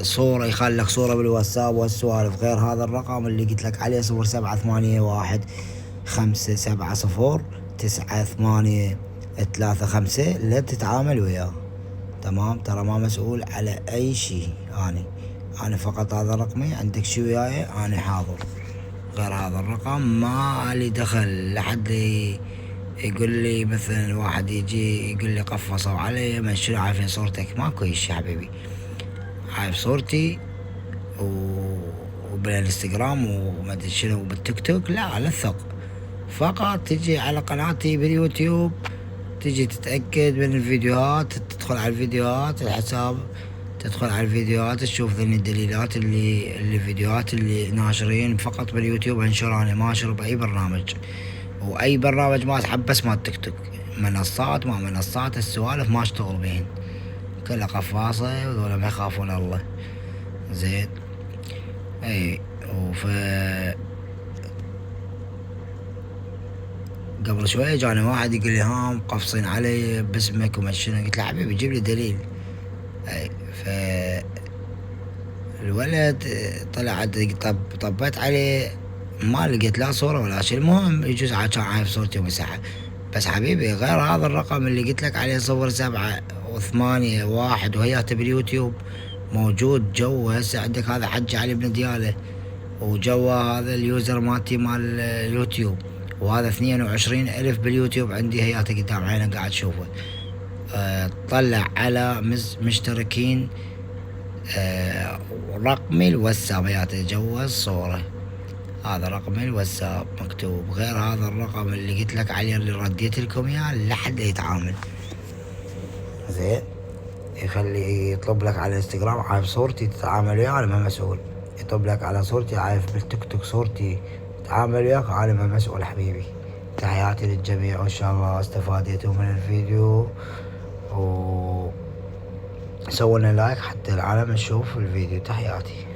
صورة، يخلك صورة بالواتساب والسوالف. غير هذا الرقم اللي قلت لك عليه 0781-570-985 اللي تتعامل وياه. تمام، ترى ما مسؤول على اي شي. انا فقط هذا رقمي، عندك شي وياي انا حاضر. غير هذا الرقم ما لي دخل. لحد يقول لي مثلا واحد يجي يقول لي قفصوا علي من شنو عارفين صورتك، ماكو شي حبيبي. عارف صورتي وبالانستغرام وما ادري شنو وبالتيك توك، لا ثق. فقط تجي على قناتي باليوتيوب، تجي تتأكد من الفيديوهات، تدخل على الفيديوهات الحساب، تدخل على الفيديوهات تشوف ذني الدليلات اللي فيديوهات اللي ناشرين فقط باليوتيوب. انشر انا ما انشر باي برنامج، واي برنامج ما اسحب بس ما التيك توك. منصات ما منصات السوالف ما اشتغل بهن، كلها قفاصة وذولا ما يخافون الله. زين. اي قبل شوية جاني واحد يقول لي ها مقفصين علي باسمك وما شنو. قلت له حبيبي جيب لي دليل. اي الولد طلع طبيت عليه ما لقيت لا صورة ولا شيء. المهم يجوز كان عارف صورتي ومسحها. بس حبيبي غير هذا الرقم اللي قلت لك عليه 0781 وهياته باليوتيوب موجود جوا. هسه عندك هذا حج علي بن دياله، وجوا هذا اليوزر مالتي مال اليوتيوب، وهذا 22,000 باليوتيوب عندي هياته قدام عينك قاعد تشوفه. طلع على مشتركين رقمي الواتساب هياته جوا الصورة. هذا رقم الواتساب مكتوب. غير هذا الرقم اللي قلت لك عليه اللي رديت لكم اياه لحد يتعامل. زين. يخلي يطلب لك على الانستغرام عارف صورتي تتعامل وياه، انا ما مسؤول. يطلب لك على صورتي عارف بالتيك توك صورتي تتعامل وياك، انا ما مسؤول حبيبي. تحياتي للجميع، وان شاء الله استفادتوا من الفيديو، و سووا لنا لايك حتى العالم تشوف الفيديو. تحياتي.